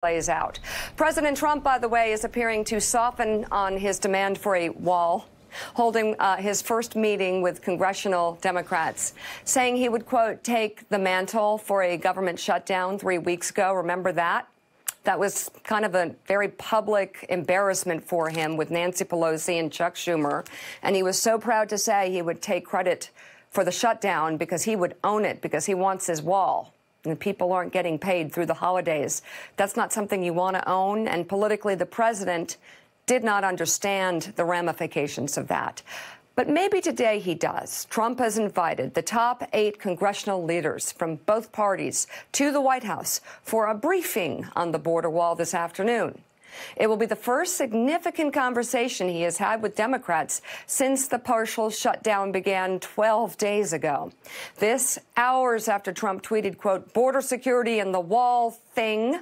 plays out. President Trump, by the way, is appearing to soften on his demand for a wall, holding his first meeting with congressional Democrats, saying he would, quote, take the mantle for a government shutdown 3 weeks ago. Remember that? That was kind of a very public embarrassment for him with Nancy Pelosi and Chuck Schumer. And he was so proud to say he would take credit for the shutdown because he would own it, because he wants his wall. And people aren't getting paid through the holidays. That's not something you want to own. And politically, the president did not understand the ramifications of that. But maybe today he does. Trump has invited the top 8 congressional leaders from both parties to the White House for a briefing on the border wall this afternoon. It will be the first significant conversation he has had with Democrats since the partial shutdown began 12 days ago. This hours after Trump tweeted, quote, border security and the wall thing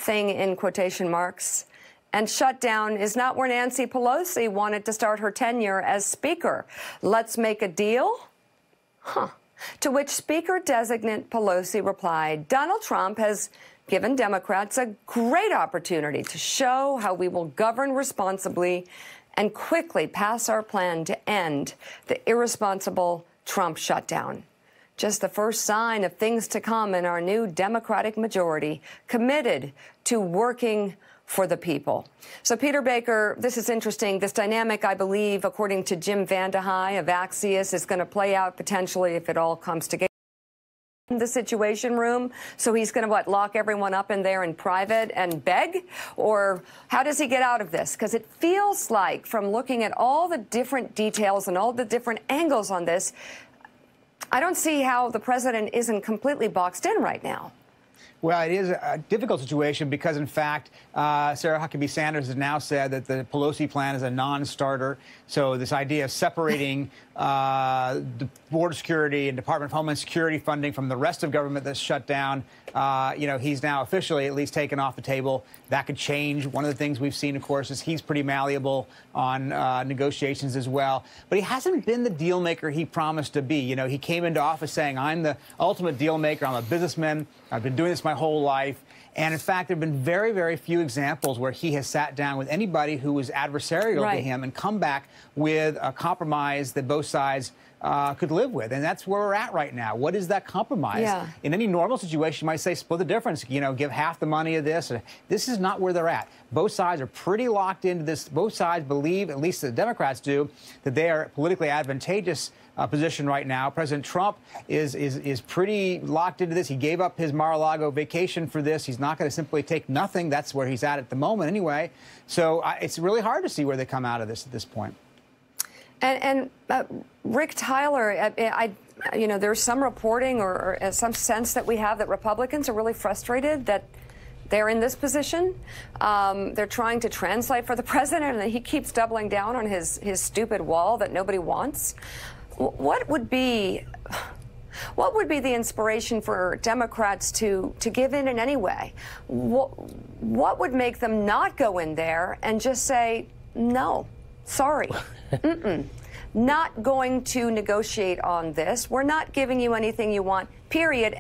in quotation marks, and shutdown is not where Nancy Pelosi wanted to start her tenure as Speaker. Let's make a deal? Huh. To which Speaker-designate Pelosi replied, Donald Trump has given Democrats a great opportunity to show how we will govern responsibly and quickly pass our plan to end the irresponsible Trump shutdown. Just the first sign of things to come in our new Democratic majority, committed to working for the people. So, Peter Baker, this is interesting. This dynamic, I believe, according to Jim Vandehei of Axios, is going to play out potentially if it all comes together in the Situation Room. So he's going to, lock everyone up in there in private and beg? Or how does he get out of this? Because it feels like, from looking at all the different details and all the different angles on this, I don't see how the president isn't completely boxed in right now. Well, it is a difficult situation because, in fact, Sarah Huckabee Sanders has now said that the Pelosi plan is a non-starter. So this idea of separating the border security and Department of Homeland Security funding from the rest of government that's shut down, he's now officially at least taken off the table. That could change. One of the things we've seen, of course, is he's pretty malleable on negotiations as well. But he hasn't been the deal maker he promised to be. He came into office saying, I'm the ultimate deal maker. I'm a businessman. I've been doing this my whole life. And in fact, there have been very, very few examples where he has sat down with anybody who was adversarial to him and come back with a compromise that both sides could live with. And that's where we're at right now. What is that compromise? Yeah. In any normal situation, you might say split the difference, give half the money of this. This is not where they're at. Both sides are pretty locked into this. Both sides believe, at least the Democrats do, that they are politically advantageous position right now. President Trump is pretty locked into this. He gave up his Mar-a-Lago vacation for this. He's not going to simply take nothing. That's where he's at the moment anyway. So it's really hard to see where they come out of this at this point. And Rick Tyler, there's some reporting or some sense that we have that Republicans are really frustrated that they're in this position. They're trying to translate for the president, and he keeps doubling down on his stupid wall that nobody wants. What would be the inspiration for Democrats to give in any way? What would make them not go in there and just say, no, sorry, not going to negotiate on this. We're not giving you anything you want, period.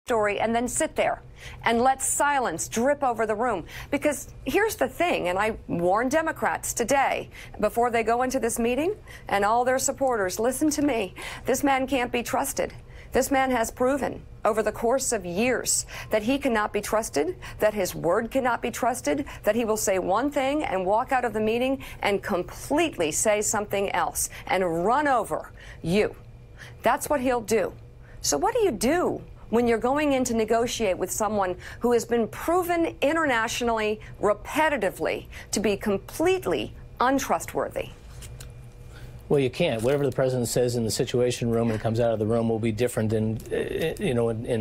Story, and then sit there and let silence drip over the room. Because here's the thing, and I warn Democrats today, before they go into this meeting, and all their supporters, listen to me. This man can't be trusted. This man has proven over the course of years that he cannot be trusted, that his word cannot be trusted, that he will say one thing and walk out of the meeting and completely say something else and run over you. That's what he'll do. So what do you do when you're going in to negotiate with someone who has been proven internationally, repetitively, to be completely untrustworthy? Well, you can't. Whatever the president says in the Situation Room and comes out of the room will be different in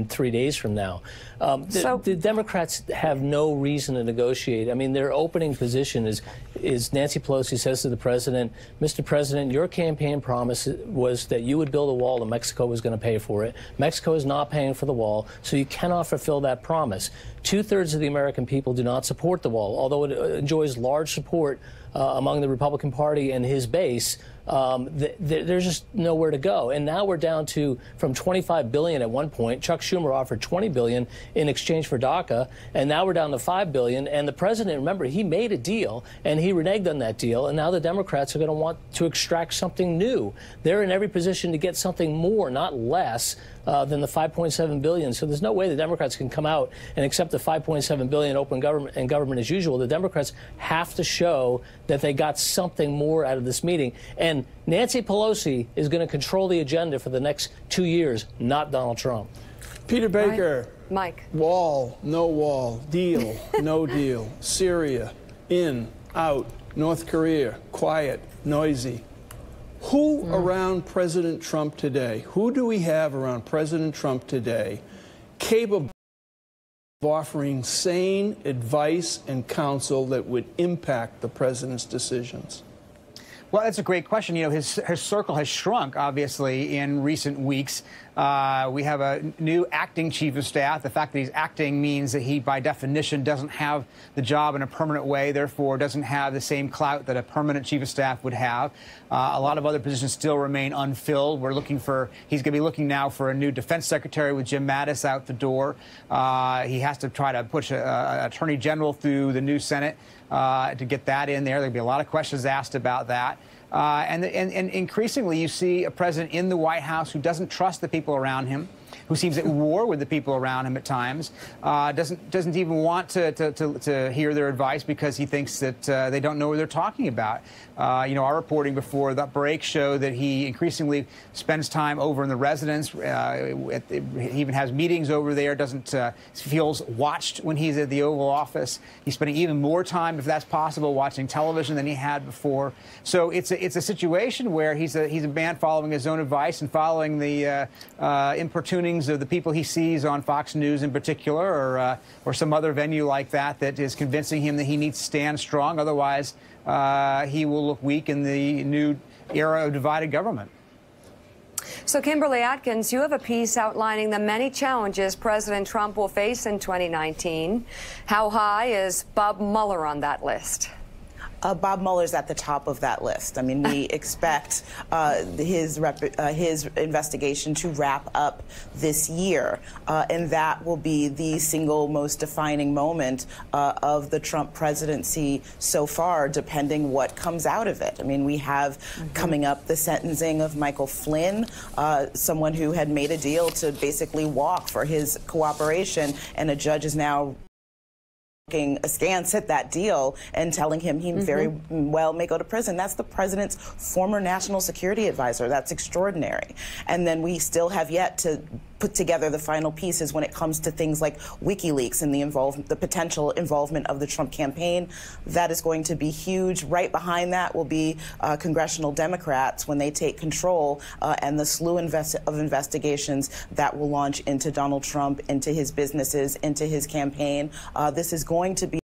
3 days from now. The Democrats have no reason to negotiate. I mean, their opening position is Nancy Pelosi says to the president, Mr. President, your campaign promise was that you would build a wall and Mexico was going to pay for it. Mexico is not paying for the wall, so you cannot fulfill that promise. 2/3 of the American people do not support the wall, although it enjoys large support among the Republican Party and his base. There's just nowhere to go. And now we're down to, from $25 billion at one point, Chuck Schumer offered $20 billion in exchange for DACA, and now we're down to $5 billion. And the president, remember, he made a deal, and he reneged on that deal, and now the Democrats are going to want to extract something new. They're in every position to get something more, not less, than the $5.7 billion. So there's no way the Democrats can come out and accept the $5.7 billion open government and government as usual. The Democrats have to show that they got something more out of this meeting. And Nancy Pelosi is going to control the agenda for the next 2 years, not Donald Trump. Peter Baker. Mike. Wall, no wall. Deal, no deal. Syria, in, out. North Korea, quiet, noisy. Who around President Trump today, who do we have around President Trump today capable of offering sane advice and counsel that would impact the president's decisions? Well, that's a great question. You know, his circle has shrunk, obviously, in recent weeks. We have a new acting chief of staff. The fact that he's acting means that he, by definition, doesn't have the job in a permanent way, therefore doesn't have the same clout that a permanent chief of staff would have. A lot of other positions still remain unfilled. He's going to be looking now for a new defense secretary with Jim Mattis out the door. He has to try to push an attorney general through the new Senate to get that in there. There'll be a lot of questions asked about that. And increasingly, you see a president in the White House who doesn't trust the people around him, who seems at war with the people around him at times, doesn't even want to hear their advice because he thinks that they don't know what they're talking about. You know, our reporting before the break showed that he increasingly spends time over in the residence. He even has meetings over there. Feels watched when he's at the Oval Office. He's spending even more time, if that's possible, watching television than he had before. So it's a situation where he's a man following his own advice and following the importunings of the people he sees on Fox News in particular, or some other venue like that is convincing him that he needs to stand strong. Otherwise, he will look weak in the new era of divided government. So, Kimberly Atkins, you have a piece outlining the many challenges President Trump will face in 2019. How high is Bob Mueller on that list? Bob Mueller's at the top of that list. I mean, we expect his investigation to wrap up this year, and that will be the single most defining moment of the Trump presidency so far, depending what comes out of it. I mean, we have coming up the sentencing of Michael Flynn, someone who had made a deal to basically walk for his cooperation, and a judge is now askance at that deal and telling him he very well may go to prison. That's the president's former national security advisor. That's extraordinary. And then we still have yet to put together the final pieces when it comes to things like WikiLeaks and the potential involvement of the Trump campaign. That is going to be huge. Right behind that will be congressional Democrats when they take control, and the slew of investigations that will launch into Donald Trump, into his businesses, into his campaign. This is going to be